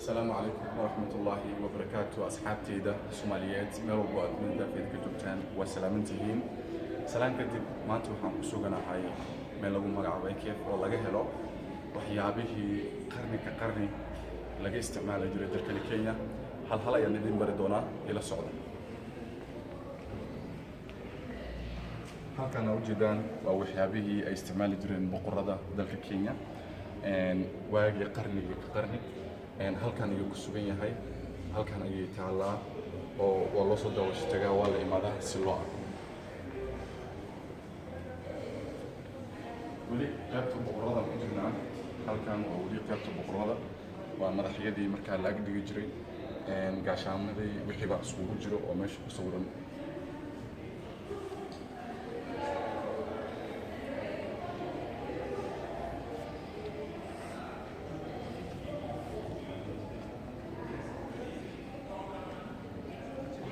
السلام عليكم ورحمة الله وبركاته أصحابتي ده سوماليات ميرو بواد من ده في كتبتان وسلامتين سلام كدب ما توحى سوقنا هاي ميلو مقعبي كيف والله جهلو وحيابه قرني كقرني لقى استعمال جريد الكليكية هل يندين بردونا إلى السعودية halkan u jeedaan waa waxyaabihii ay isticmaali jireen boqorada dalka Kenya waagii qarniga ka qarni halkan ayuu ku sugan yahay halkan ayay taalaa oo waa loo soo daawasho tagaa waa la imaadaa si loo arko weli qaybta boqorada ku jirnaa halkan waa weli qaybta boqorada waa madaxyadii markaa la agdhigi jiray gaashaamadii wixii baa isugu jiro oo meesha ku sawiran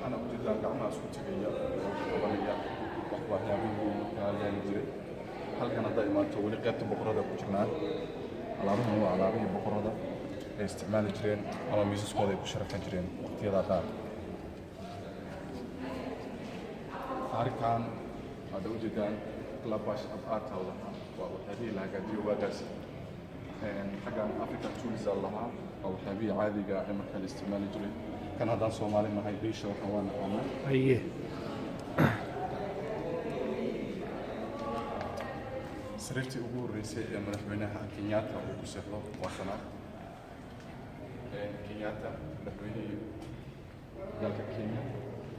أنا أقول لك أنا أسكت كذا وأنا وحيابي كذا يجري هل كان دائما تقولي قيادة بقرة بوجرنا على رأيه هو على رأيه بقرة استعمال جرين أما ميزوس كذا بشرف جرين وقت هذا قال أركان هذا وجدان كلاباش أبعاد الله وهذه لا قد يوجد حاجة أفريقيا تولز الله أو حبي عادي قاعد مكان استعمال جرين كان هذا صومالي ما هي بيشة وحوان عمر أيه سريرتي أقول رئيسي مدحوينها كينياتا وكسيحلو وصنا كينياتا مدحويني دالك كينيا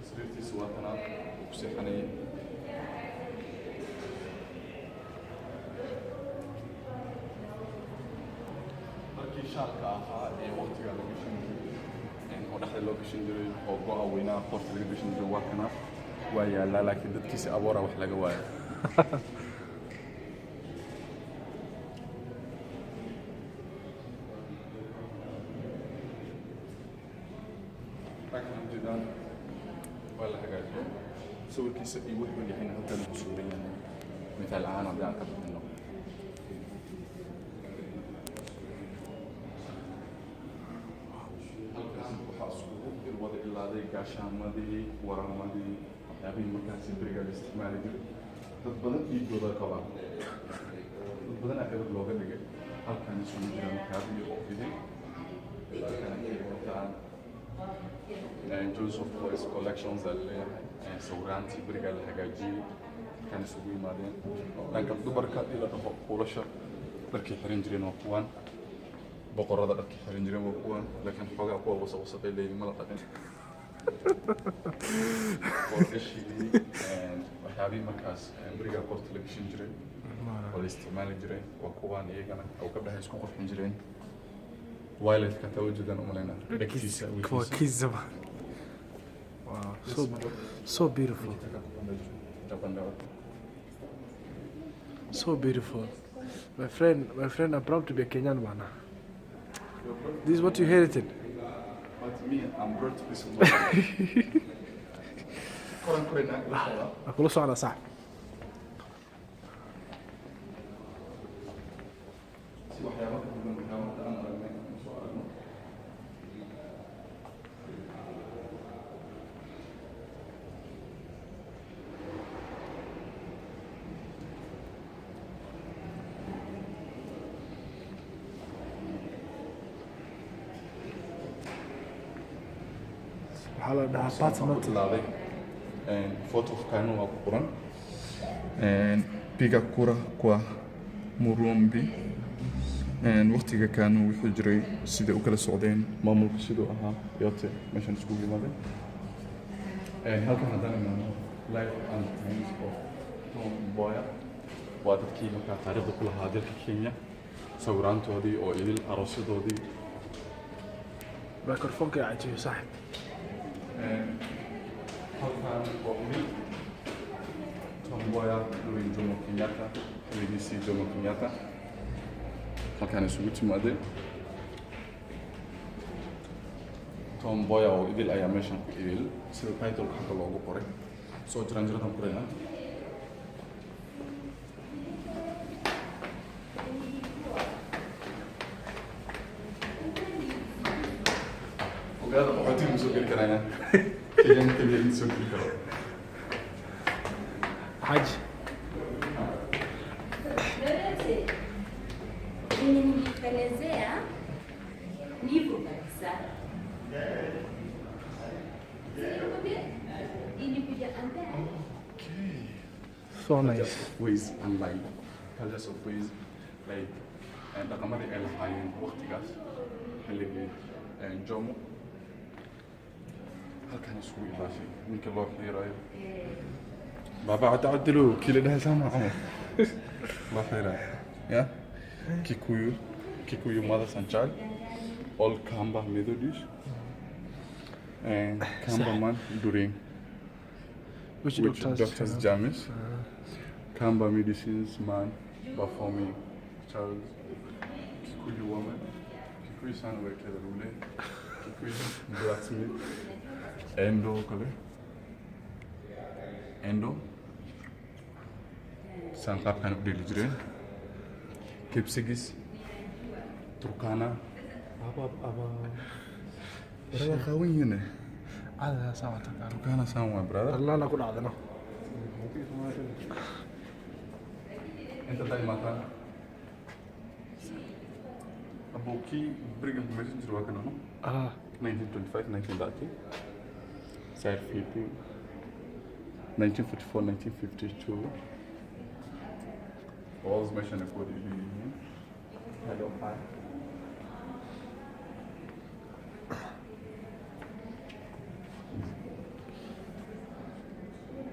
سريرتي سواتنا وكسيحاني markii shaalka ahaa ee waqtiga lagu shinjiray oo dhaxda loo gashan jiray oo go'a weynaa qorta laga gashan jiray waa kana waa yaallaa laakiin dadkiisa aboora wax laga waayo laakiin ujeedaan waa la hagaajiyay sawirkiisa iyo wuxuu yahayna halkan ku sugan yahay mithaal ahaan haddii aan ka bixino gaashaamadii waramadii waxyaabihii markaasi beriga la isticmaali jiray dad badan dhiigooda qabaan dad badan ayaa looga dhigay halkan isugu jira makaabihii oo fiday halkan ay wataan Joseph Boys Collections aa leeyahay sawiraantii beriga la hagaajiyey halkan isugu yimaadeen dhanka dumarka haddii la dhaho kuulasha dharkay xiran jireen waa kuwan boqorada dharkay xiran jireen waa kuwan laakiin xoogaa kuwa wasaqay leeyihin ma la dhaqin qorgashii waxyaabihii markaas beriga qorta la gashan jiray oo la isticmaali jiray waa kuwaan iyagana oo gabdhaha isku qurxin jireen wiletka tawajudan umaleynaa dhegtiisa kiza wow so beautiful so beautiful my friend I'm proud to be a Kenyan man. This is what you inherited. But me, I'm brought to be Somali. أقول صعب صح. على apartment laaday photo kanu waa ku qoran piga kura kwa Murumbi waqtiga kanu wuxuu jiray sida u kala socdeen maamulka sidoo ahaa yote meeshan isku yimaadeen halkan haddana imaano life and times of Tom Mboya waa dadkii markaa taariikhda ku lahaa dalka Kenya sawiraantoodii oo idil aroosadoodii ميكروفونك يا عجيب صاحب halkan waa wiil Tom Mboya Louis Jomo Kenyatta BBC Jomo Kenyatta halkan isugu timaadeen Tom Mboya oo idil ayaa meeshan ku idil sida title xagga loogu qoray soo jiraan jiradan qorayna هذا قحوتي مسوق الكلام كيان كبير مسوق الكلام حاج Nimepelezea nipo kabisa. Ilikuja andaa. so nice. ways and like cultures of ways like dhaqamadii ay lahaayeen waqtigaas xilligii Jomo halkan isugu imaashay ninka loo xiirayo baba cadcadilo kila dhahay sama camo loo xiirayo ya Kikuyu mothers and child all Kamba Methodist and Kamba man during Which doctors James Kamba medicines man performing child Kikuyu woman Kikuyu son worker rule Kikuyu blacksmith Endo san qaabkan u dheli jireen Kipsigis Turkana aba Raga khawiyene هذا سامع تكلم Turkana san wa brother الله لا كل عادنا انت دايما كان ابوكي بريغ انفورميشن جروا كانوا 1925 1930 سايد فيتي 1944 1952 All's mission for the union. Hello, hi.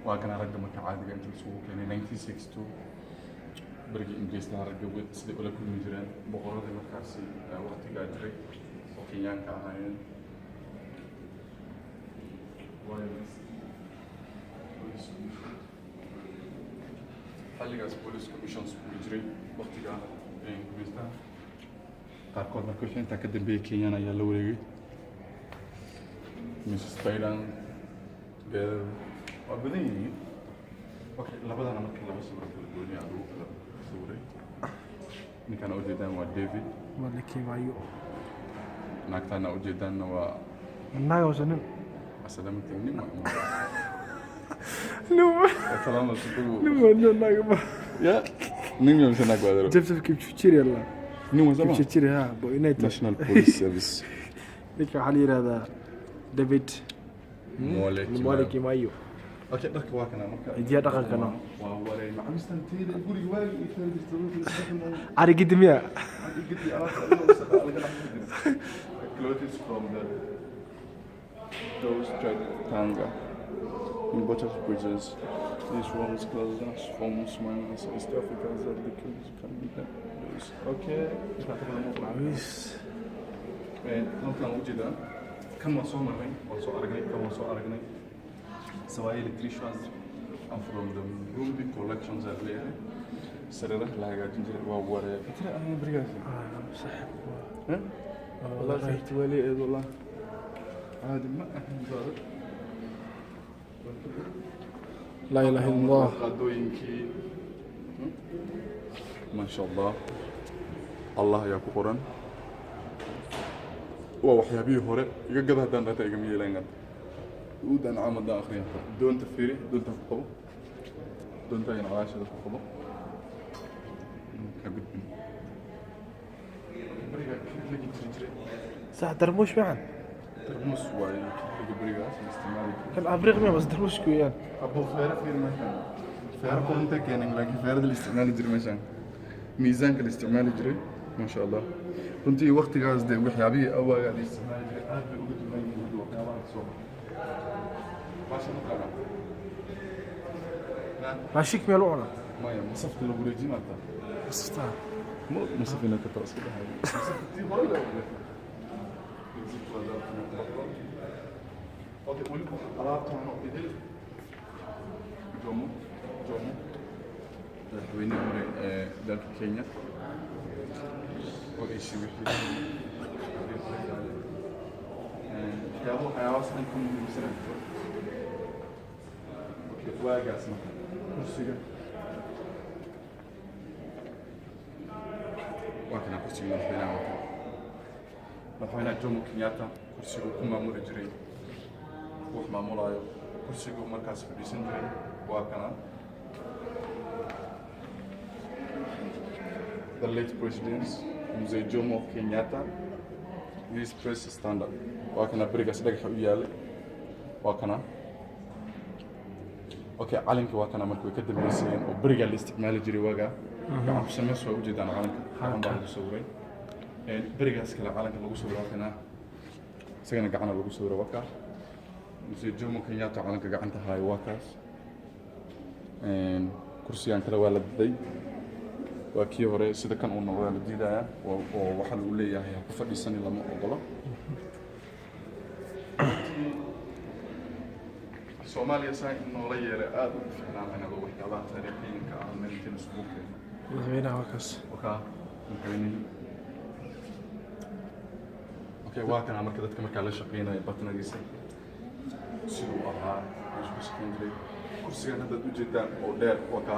وكان رقم كعادي قلت السوق يعني 1962 برجع إنجليز لها رجع سيد ولا كل مجرى بقرة المكاسي وقت قادري وكيان كهاين حلقة بوليس كوميشنز مجري وقت قادر إنجليز لها قاركود مركوشين تقدم بيه كيان أيها لوري مس سبايدان بير وبدين اوكي لابد انا ممكن لابس برد الدنيا ادوق صوري اللي كان اوجدان وديفيد مالكي مايو ناكتانا اوجدان و النايو وسنن اسلامك نيم نو سلام عليكم نو نايو يا نيم يوم سنك بدر جبت كيف تشيري يلا نيم زمان كيف تشيري ها بوينيت ناشونال بوليس سيرفيس ليك حالي هذا ديفيد مالكي مايو اوكي دك واكنا مركا دي دقن كنا ووري ما مستنتي الغوري واي يفرد الصوت عاري قد ميا Clothes from those Tanga in Bottas bridges. These rooms closed from Smiles, East Africa, that the kids can be those. Okay. عويس نطلع موجودة كم وصلنا وين؟ وصل أرجعي كم وصل أرجعي سواء electricians and from the Ruby collections اللي هي سريرة لها جنجر وورا فترة أنا بريء صح ها والله شفت ولي والله عادي ما ضارب لا اله الا الله قدوينكي ما شاء الله الله يا قرآن ووحيابي هوري يقدر هدان رتا يقمي لين ودان عام دا آخرين دون تفيري دون تفقبو دون تاين عاشة تفقبو كبد بريغا كيف لقي تريجري صح درموش معا ترموس واي كيف بريغا استعمالي كان ابريغ ميا بس درموش كويان أبو فيرا فير مكان فيرا كونتا كان لكن فيرا الاستعمال يجري مشان ميزان الاستعمال يجري ما شاء الله كنتي وقت غاز دي وحيابي أول قاعد يستعمال يجري أهل بيقولوا ما يقولوا وقيامات صوب ماشي مقابل ماشيك ميا لونا ما يا مصف البريجي ما تا وصفتها مو مصف هنا كتاس كده هاي مصف تي ولا اوكي قول لكم على طعم ايدل جومو وين ذاك كينيا وايش وحده يا ابو حيوان سنكون مثلا اوكي واقع اسمه كرسي واكنا كرسي من هنا madaxweynaha Jomo Kenyatta kursigu ku maamuli jiray wax maamulayo kursigu markaas fadhiisan jiray waa kana the late president Mzee Jomo Kenyatta his press standard waa kana berigaas dhagaxa u yaalay waa kana okay calanka waa kana markuu ka dambeysay oo beriga la isticmaali jiray waaga gacan ku sameys waa u jeedaan calanka gacan baa lagu sawiray berigaas kale calanka lagu sawiray kana isagana gacana lagu sawiray waa ka Mzee Jomo Kenyatta calanka gacanta hayo waa kaas kursigan kale waa la diday waa kii hore sida kan uu noqday la diidaya oo waxa uu leeyahay ku fadhiisan lama ogolo Soomaaliya saa in noola yeelay aad u fiicnaan oo waxyaabaha taariikhiga ah meeltiin isku keenay madaxweynaha waa kaas madaxweynaha okay waa kana marka dadka marka la shaqeynay batnagiisa sidoo ahaa isku shaqeynay kursigan hadda u jeedaan oo dheer waa ka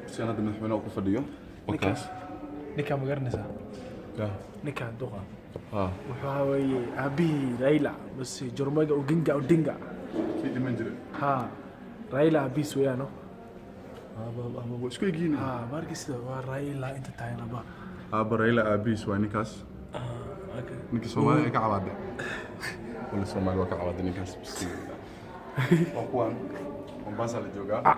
kursigan hadda madaxweynaha ku fadhiyo waa kaas ninka ma garanaysaa ninka duqa wuxuu haweeyey aabihii Raila bas Joromogi Odinga في منجرة ها رايلا بيس ويانو وش كي يجيني ماركس رايلا انت تاين ابا رايلا ابيس وانيكاس اوكي نيكي سومالي كعباد ولا سومالي وكعباد نيكاس بس اخوان ومباسا لجوغا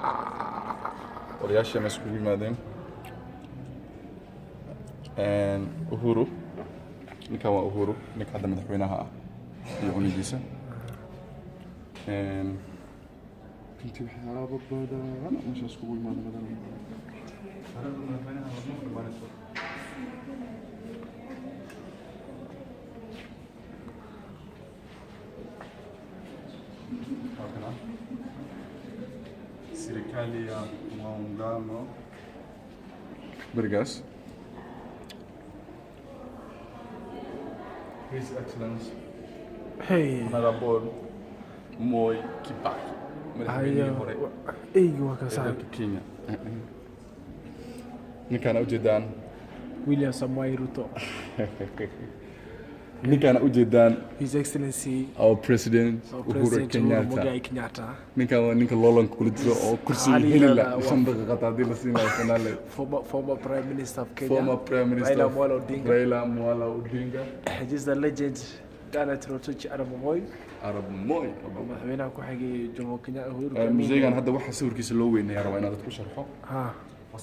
ورياشا مسكوبي مادين ان uhuru ninka waa uhuru ninka hadda madaxweynaha ah iyo cunidiisa كنت بحاب بدا انا مش اسكو ما بدل serikali ya muungano Burgas His Excellency Honorable Moi Kibaki ايوه كسان كينيا نكان وجدان ويليام ساموي روتو نكان وجدان His Excellency our President Uhuru Kenyatta نكان لولن كل جزء أو كرسي هلا صندوق قطع دي لسنا فنالة former Prime Minister of Kenya former Prime Minister Raila Amolo Odinga he's the legend كانت روتوتش عرب موي madaxweynaha ku xigay Jomo Kenyatta Uhuru museegan hadda waxa sawirkiisa loo weynay rabaa inaad ku sharxo ha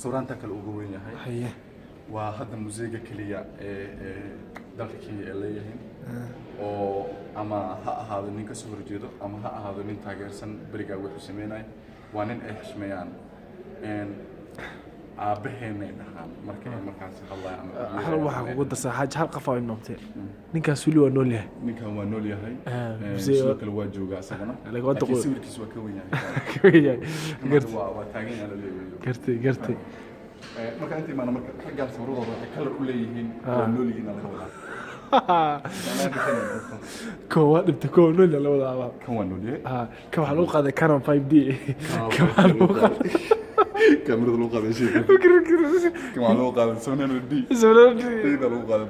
sawiranta kale ugu weyn yahay haye waa hadda museega kaliya ee dalka Kenya ay leeyihiin oo ama ha ahaado nin ka soo horjeedo ama ha ahaado nin taageersan bariga wuxuu sameeyay waa nin ay xishmeeyaan aabaheena dhahaan markaas hadlayaan hal waxa ugu darsa hal qof oo noqtay ninkaas wali waa nool yahay ninkan waa nool yahay sidoo kale waa joogaa asagana laga wada qof sawirkiisa waa ka weyn yahay waa taagan yahay gartay marka intii maana marka ragga sawirradooda waxay kala u leeyihiin waa nool yihiin laga wadaa كوا دبت كوا نول لا وضع كوا نول كوا حلوق هذا كان 5D كوا حلوق كاميرا لوقا هذا شيء كوا حلوق هذا سونار دي هذا لوقا هذا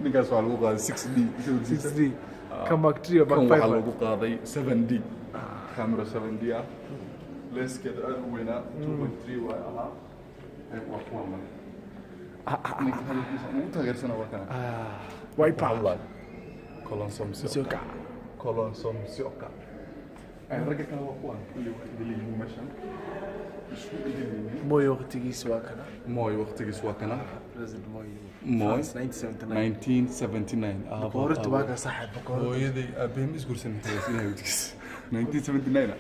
نقاس حلوق هذا 6D كم باك 3 باك 5 كوا حلوق هذا 7D كاميرا 7D ليس كده وينا 2.3 وها وقوة متغير سنة وكان وايبا كولونسوم سيوكا رجع كان وقوان كل واحد اللي مشان موي وقتي سواكنا موي وقتي سواكنا بريزيدنت موي 1979 بقورت واقع صح بقورت هو يدي ابي مسكور سنه 1979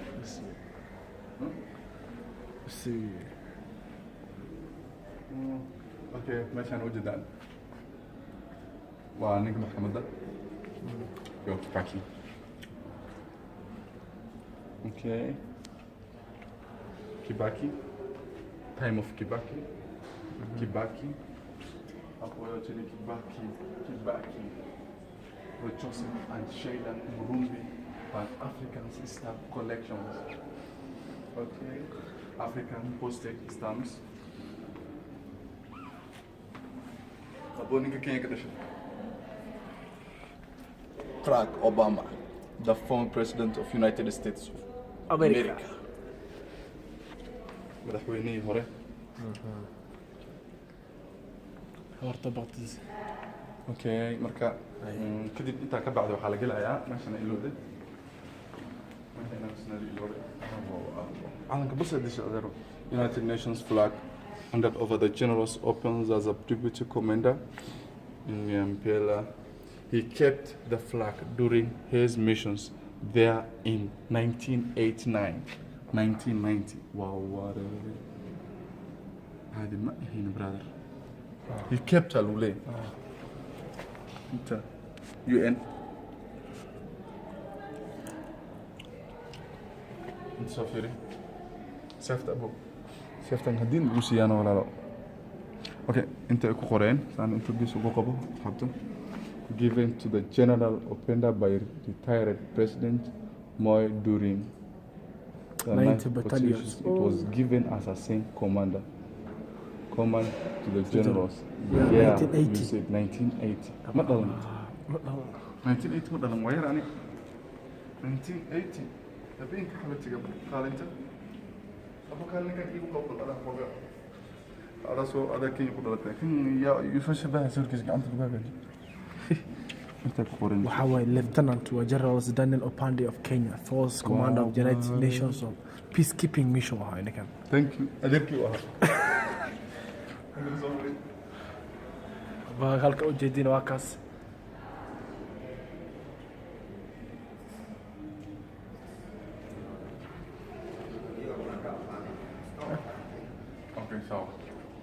سي اوكي ماشي انا وجدان ونيجي محمد ده يو باكي اوكي كيباكي تايم اوف كيباكي اقوى تشيلي كيباكي Joseph and Sheila Murumbi and African stamp collections. Okay, African postage stamps. أبوني كينيا كده شو؟ Barack Obama, the former president of United States of America. madaxweynihii hore horta baqtis okay marka kadib intaa ka bacda waxaa la gelayaa meeshana ilowde calanka bas disha adeero United Nations flag handed over the generals opens as a deputy commander William Pela. He kept the flag during his missions there in 1989 1990 wow what هذه ما هنا brother he kept alule انت UN انت سافري سافت ابو سافت هدين روسيانا ولا لا اوكي انت اكو قرين ثاني انت بيسو قبو حبته given to the general Openda by retired President Moi during the 90 9th battalions. It was given as a same command to the generals. Yeah, you 1980. said 1980. ما ضلنا 1980 ما ضلنا وير يعني 1980 تبين حبيبتي قال انت ابو كان لك يجيب قبل هذا فوق هذا سو هذا كي يقول لك لكن يا يفش بها سيركس عندك بابا waxa waye Lieutenant wa General Daniel Opande of Kenya, Force Commander of United Nations of Peacekeeping Mission waxa inakan. Thank you. Adeerkii waa. Ba halka u jeedina waa kaas.